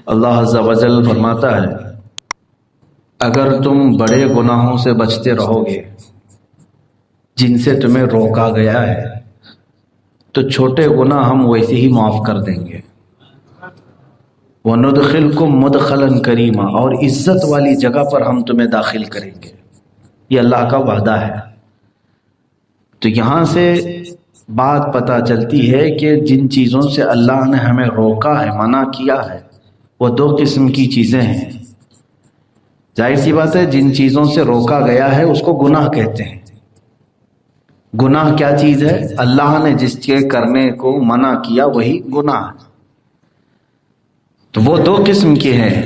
اللہ عز و جل فرماتا ہے اگر تم بڑے گناہوں سے بچتے رہو گے جن سے تمہیں روکا گیا ہے تو چھوٹے گناہ ہم ویسے ہی معاف کر دیں گے۔ وَنُدْخِلْكُمْ مُدْخَلًا كَرِيمًا، اور عزت والی جگہ پر ہم تمہیں داخل کریں گے۔ یہ اللہ کا وعدہ ہے۔ تو یہاں سے بات پتہ چلتی ہے کہ جن چیزوں سے اللہ نے ہمیں روکا ہے، منع کیا ہے، وہ دو قسم کی چیزیں ہیں۔ ظاہر سی بات ہے جن چیزوں سے روکا گیا ہے اس کو گناہ کہتے ہیں۔ گناہ کیا چیز ہے؟ اللہ نے جس کے کرنے کو منع کیا وہی گناہ ہے۔ تو وہ دو قسم کے ہیں،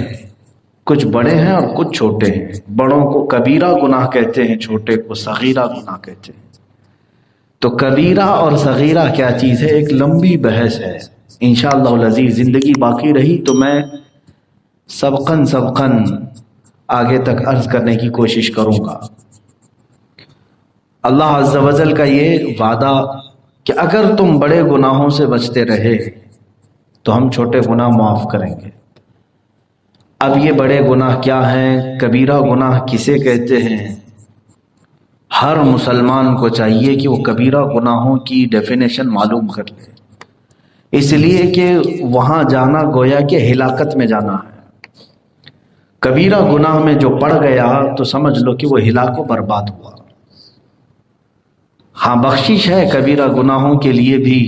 کچھ بڑے ہیں اور کچھ چھوٹے ہیں۔ بڑوں کو کبیرہ گناہ کہتے ہیں، چھوٹے کو صغیرہ گناہ کہتے ہیں۔ تو کبیرہ اور صغیرہ کیا چیز ہے ایک لمبی بحث ہے۔ انشاءاللہ العزیز زندگی باقی رہی تو میں سبقاً آگے تک عرض کرنے کی کوشش کروں گا۔ اللہ عز و جل کا یہ وعدہ کہ اگر تم بڑے گناہوں سے بچتے رہے تو ہم چھوٹے گناہ معاف کریں گے۔ اب یہ بڑے گناہ کیا ہیں، کبیرہ گناہ کسے کہتے ہیں؟ ہر مسلمان کو چاہیے کہ وہ کبیرہ گناہوں کی ڈیفینیشن معلوم کر لے، اس لیے کہ وہاں جانا گویا کہ ہلاکت میں جانا ہے۔ کبیرہ گناہ میں جو پڑ گیا تو سمجھ لو کہ وہ ہلاک و برباد ہوا۔ ہاں بخشش ہے کبیرہ گناہوں کے لیے بھی،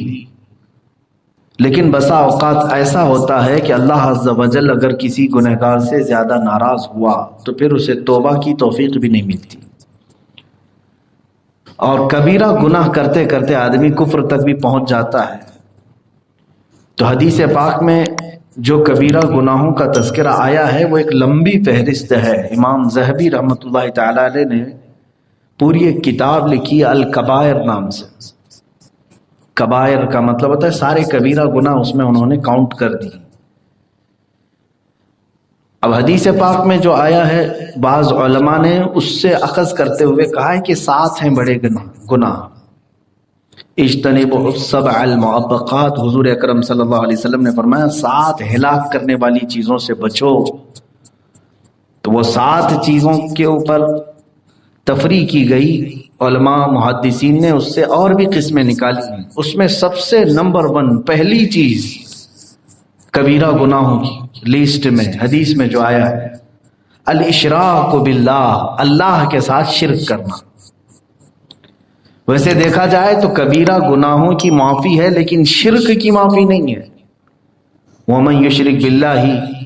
لیکن بسا اوقات ایسا ہوتا ہے کہ اللہ عز و جل اگر کسی گنہگار سے زیادہ ناراض ہوا تو پھر اسے توبہ کی توفیق بھی نہیں ملتی، اور کبیرہ گناہ کرتے کرتے آدمی کفر تک بھی پہنچ جاتا ہے۔ تو حدیث پاک میں جو کبیرہ گناہوں کا تذکرہ آیا ہے وہ ایک لمبی فہرست ہے۔ امام ذہبی رحمۃ اللہ تعالی علیہ نے پوری ایک کتاب لکھی الکبائر نام سے۔ کبائر کا مطلب ہوتا ہے سارے کبیرہ گناہ، اس میں انہوں نے کاؤنٹ کر دی۔ اب حدیث پاک میں جو آیا ہے بعض علماء نے اس سے اخذ کرتے ہوئے کہا ہے کہ 7 ہیں بڑے گناہ۔ اجتنبوا السبع المعبقات، حضور اکرم صلی اللہ علیہ وسلم نے فرمایا 7 ہلاک کرنے والی چیزوں سے بچو۔ تو وہ 7 چیزوں کے اوپر تفریح کی گئی، علماء محدثین نے اس سے اور بھی قسمیں نکالی ہیں۔ اس میں سب سے نمبر 1 پہلی چیز کبیرہ گناہوں کی لسٹ میں حدیث میں جو آیا ہے الاشراک باللہ، اللہ کے ساتھ شرک کرنا۔ ویسے دیکھا جائے تو کبیرہ گناہوں کی معافی ہے لیکن شرک کی معافی نہیں ہے۔ وَمَن يُشْرِكْ بِاللَّهِ،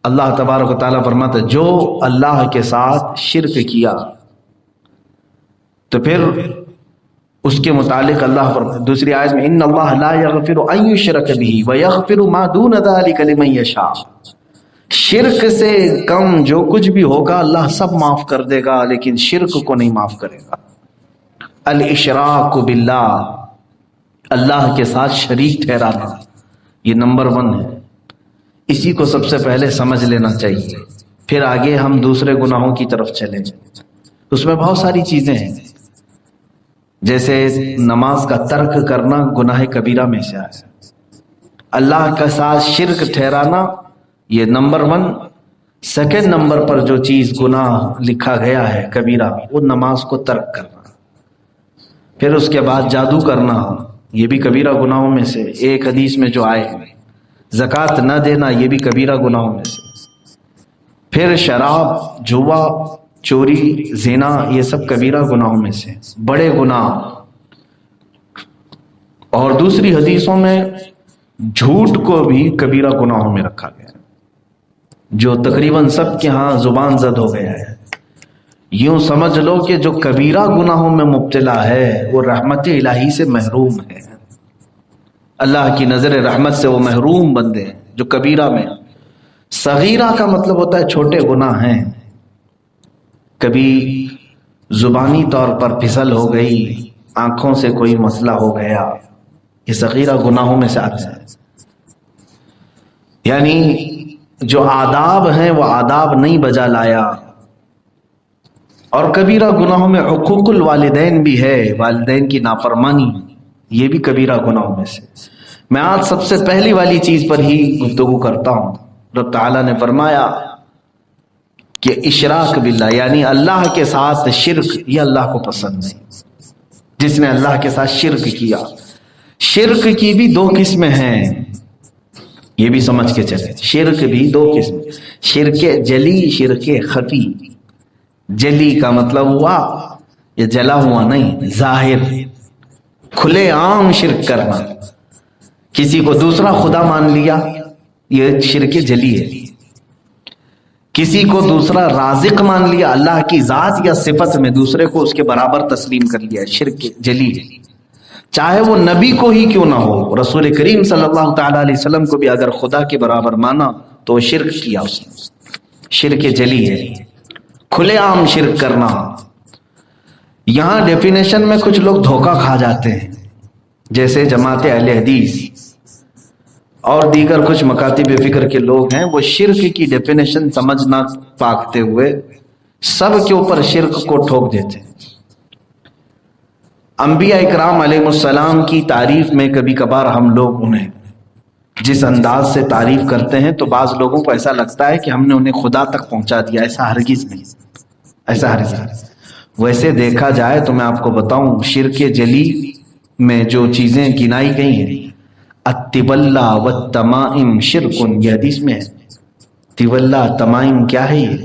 اللہ تبارک و تعالیٰ فرماتا ہے جو اللہ کے ساتھ شرک کیا تو پھر اس کے متعلق اللہ فرماتا ہے دوسری آیت میں ان اللہ لا یغفر ان یشرک بہ ویغفر ما دون ذلک لمن یشاء، شرک سے کم جو کچھ بھی ہوگا اللہ سب معاف کر دے گا لیکن شرک کو نہیں معاف کرے گا۔ الاشراک باللہ، اللہ کے ساتھ شریک ٹھہرانا، یہ نمبر 1 ہے۔ اسی کو سب سے پہلے سمجھ لینا چاہیے، پھر آگے ہم دوسرے گناہوں کی طرف چلیں۔ اس میں بہت ساری چیزیں ہیں، جیسے نماز کا ترک کرنا گناہ کبیرہ میں سے ہے۔ اللہ کے ساتھ شرک ٹھہرانا یہ نمبر 1۔ سیکنڈ نمبر پر جو چیز گناہ لکھا گیا ہے کبیرہ، وہ نماز کو ترک کرنا۔ پھر اس کے بعد جادو کرنا، یہ بھی کبیرہ گناہوں میں سے ایک حدیث میں جو آئے۔ زکوٰۃ نہ دینا، یہ بھی کبیرہ گناہوں میں سے۔ پھر شراب، جوا، چوری، زنا، یہ سب کبیرہ گناہوں میں سے بڑے گناہ۔ اور دوسری حدیثوں میں جھوٹ کو بھی کبیرہ گناہوں میں رکھا گیا ہے، جو تقریباً سب کے ہاں زبان زد ہو گیا ہے۔ یوں سمجھ لو کہ جو کبیرہ گناہوں میں مبتلا ہے وہ رحمت الہی سے محروم ہے، اللہ کی نظر رحمت سے وہ محروم بندے ہیں جو کبیرہ میں۔ صغیرہ کا مطلب ہوتا ہے چھوٹے گناہ ہیں، کبھی زبانی طور پر پھسل ہو گئی، آنکھوں سے کوئی مسئلہ ہو گیا، یہ صغیرہ گناہوں میں سے آتے ہیں۔ یعنی جو آداب ہیں وہ آداب نہیں بجا لایا۔ اور کبیرہ گناہوں میں حقوق الوالدین بھی ہے، والدین کی نافرمانی، یہ بھی کبیرہ گناہوں میں سے۔ میں آج سب سے پہلی والی چیز پر ہی گفتگو کرتا ہوں، رب تعالیٰ نے فرمایا کہ اشراک باللہ یعنی اللہ کے ساتھ شرک، یہ اللہ کو پسند نہیں۔ جس نے اللہ کے ساتھ شرک کیا، شرک کی بھی دو قسمیں ہیں، یہ بھی سمجھ کے چلے، شرک بھی دو قسم، شرک جلی، شرک خفی۔ جلی کا مطلب ہوا یہ جلا ہوا نہیں، ظاہر کھلے عام شرک کرنا، کسی کو دوسرا خدا مان لیا، یہ شرک جلی ہے۔ کسی کو دوسرا رازق مان لیا، اللہ کی ذات یا صفت میں دوسرے کو اس کے برابر تسلیم کر لیا، شرک جلی ہے۔ چاہے وہ نبی کو ہی کیوں نہ ہو، رسول کریم صلی اللہ تعالی علیہ وسلم کو بھی اگر خدا کے برابر مانا تو وہ شرک کیا، اس نے شرک جلی ہے، کھلے عام شرک کرنا۔ یہاں ڈیفینیشن میں کچھ لوگ دھوکہ کھا جاتے ہیں، جیسے جماعت اہل حدیث اور دیگر کچھ مکاتب فکر کے لوگ ہیں، وہ شرک کی ڈیفینیشن سمجھ نہ پاکتے ہوئے سب کے اوپر شرک کو ٹھوک دیتے ہیں۔ انبیاء اکرام علیہ السلام کی تعریف میں کبھی کبھار ہم لوگ انہیں جس انداز سے تعریف کرتے ہیں تو بعض لوگوں کو ایسا لگتا ہے کہ ہم نے انہیں خدا تک پہنچا دیا، ایسا ہرگز نہیں، ایسا ہرگز نہیں۔ ویسے دیکھا جائے تو میں آپ کو بتاؤں، شرک جلی میں جو چیزیں گنائی گئی ہیں، الطبلہ والتمائم شرکن، یہ حدیث میں ہے۔ طبلہ تمائم کیا ہے؟ یہ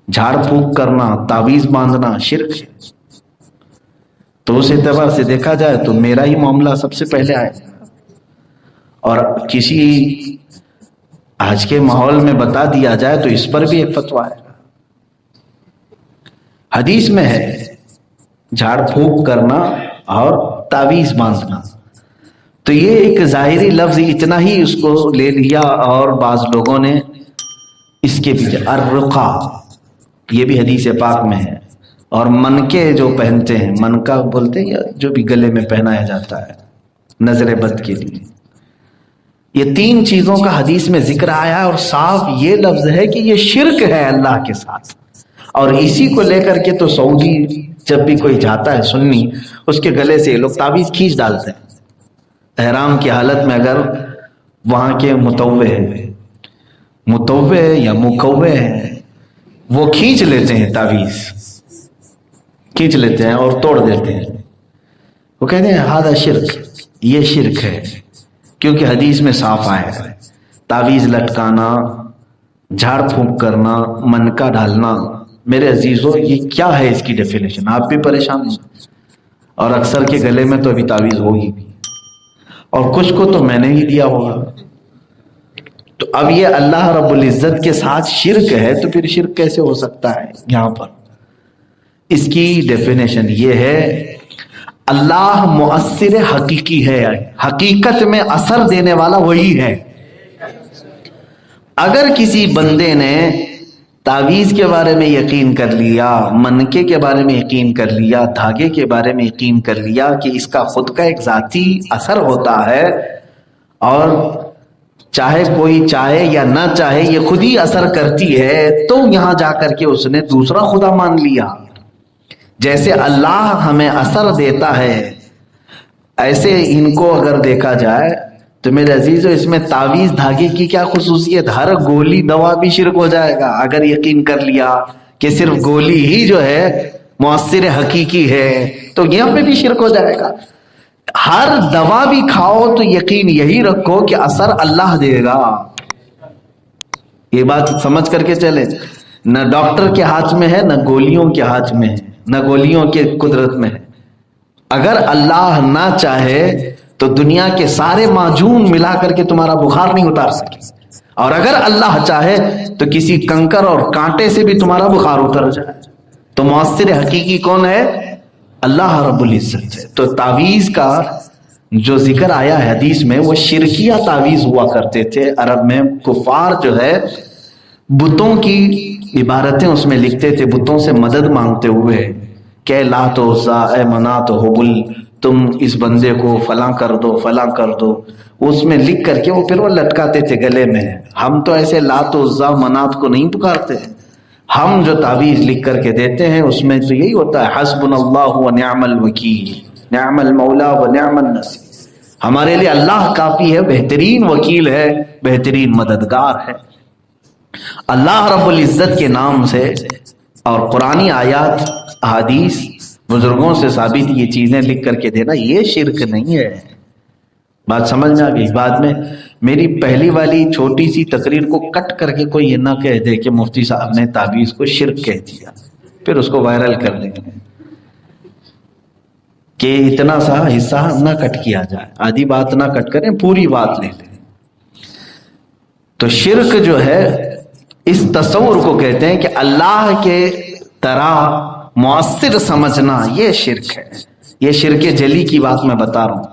جھاڑ پھونک کرنا، تعویذ باندھنا شرک ہے۔ تو اس اعتبار سے دیکھا جائے تو میرا ہی معاملہ سب سے پہلے آئے، اور کسی آج کے ماحول میں بتا دیا جائے تو اس پر بھی ایک فتویٰ ہے۔ حدیث میں ہے جھاڑ پھونک کرنا اور تعویذ باندھنا، تو یہ ایک ظاہری لفظ اتنا ہی اس کو لے لیا، اور بعض لوگوں نے اس کے پیچھے الرقا، یہ بھی حدیث پاک میں ہے، اور منکے جو پہنتے ہیں، منکا بولتے ہیں یا جو بھی گلے میں پہنایا جاتا ہے نظر بد کے لیے، یہ تین چیزوں کا حدیث میں ذکر آیا، اور صاف یہ لفظ ہے کہ یہ شرک ہے اللہ کے ساتھ۔ اور اسی کو لے کر کے تو سعودی جب بھی کوئی جاتا ہے سنی، اس کے گلے سے لوگ تعویذ کھینچ ڈالتے ہیں احرام کی حالت میں، اگر وہاں کے متوے یا مکوے ہیں وہ کھینچ لیتے ہیں، تعویذ کھینچ لیتے ہیں اور توڑ دیتے ہیں، وہ کہتے ہیں ہذا شرک، یہ شرک ہے، کیونکہ حدیث میں صاف آیا ہے تعویذ لٹکانا، جھاڑ پھونک کرنا، منکا ڈالنا۔ میرے عزیزو، یہ کیا ہے اس کی ڈیفینیشن؟ آپ بھی پریشان ہیں، اور اکثر کے گلے میں تو ابھی تعویذ ہوگی بھی، اور کچھ کو تو میں نے ہی دیا ہوگا۔ تو اب یہ اللہ رب العزت کے ساتھ شرک ہے، تو پھر شرک کیسے ہو سکتا ہے؟ یہاں پر اس کی ڈیفینیشن یہ ہے، اللہ مؤثر حقیقی ہے، حقیقت میں اثر دینے والا وہی ہے۔ اگر کسی بندے نے تعویذ کے بارے میں یقین کر لیا، منکے کے بارے میں یقین کر لیا، دھاگے کے بارے میں یقین کر لیا کہ اس کا خود کا ایک ذاتی اثر ہوتا ہے، اور چاہے کوئی چاہے یا نہ چاہے یہ خود ہی اثر کرتی ہے، تو یہاں جا کر کے اس نے دوسرا خدا مان لیا۔ جیسے اللہ ہمیں اثر دیتا ہے، ایسے ان کو اگر دیکھا جائے تو میرے عزیزو، اس میں تعویذ دھاگے کی کیا خصوصیت؟ ہر گولی دوا بھی شرک ہو جائے گا اگر یقین کر لیا کہ صرف گولی ہی جو ہے مؤثر حقیقی ہے، تو یہاں پہ بھی شرک ہو جائے گا۔ ہر دوا بھی کھاؤ تو یقین یہی رکھو کہ اثر اللہ دے گا، یہ بات سمجھ کر کے چلے۔ نہ ڈاکٹر کے ہاتھ میں ہے، نہ گولیوں کے ہاتھ میں ہے، نہ گولیوں کے قدرت میں ہے۔ اگر اللہ نہ چاہے تو دنیا کے سارے معجون ملا کر کے تمہارا بخار نہیں اتار سکے، اور اگر اللہ چاہے تو کسی کنکر اور کانٹے سے بھی تمہارا بخار اتر جائے۔ تو مؤثر حقیقی کون ہے؟ اللہ رب العزت ہے۔ تو تعویذ کا جو ذکر آیا ہے حدیث میں، وہ شرکیہ تعویذ ہوا کرتے تھے عرب میں۔ کفار جو ہے بتوں کی عبارتیں اس میں لکھتے تھے، بتوں سے مدد مانگتے ہوئے کہ لات و عزیٰ، اے منات و حبل، تم اس بندے کو فلاں کر دو، فلاں کر دو، اس میں لکھ کر کے وہ پھر وہ لٹکاتے تھے گلے میں۔ ہم تو ایسے لات و عزیٰ منات کو نہیں پکارتے، ہم جو تعویذ لکھ کر کے دیتے ہیں اس میں تو یہی ہوتا ہے، حسبنا اللہ و نعم الوکیل، نعم المولا و نعم النصیر۔ ہمارے لیے اللہ کافی ہے، بہترین وکیل ہے، بہترین مددگار ہے۔ اللہ رب العزت کے نام سے اور قرآنی آیات، احادیث، بزرگوں سے ثابت یہ چیزیں لکھ کر کے دینا، یہ شرک نہیں ہے۔ بات سمجھ میں آ گئی؟ بعد میں میری پہلی والی چھوٹی سی تقریر کو کٹ کر کے کوئی یہ نہ کہہ دے کہ مفتی صاحب نے تعویذ کو شرک کہہ دیا، پھر اس کو وائرل کر دیں گے کہ اتنا سا حصہ نہ کٹ کیا جائے، آدھی بات نہ کٹ کریں، پوری بات لے لیں۔ تو شرک جو ہے اس تصور کو کہتے ہیں کہ اللہ کے طرح مؤثر سمجھنا، یہ شرک ہے۔ یہ شرک جلی کی بات میں بتا رہا ہوں،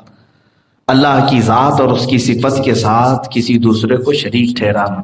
اللہ کی ذات اور اس کی صفت کے ساتھ کسی دوسرے کو شریک ٹھہرانا۔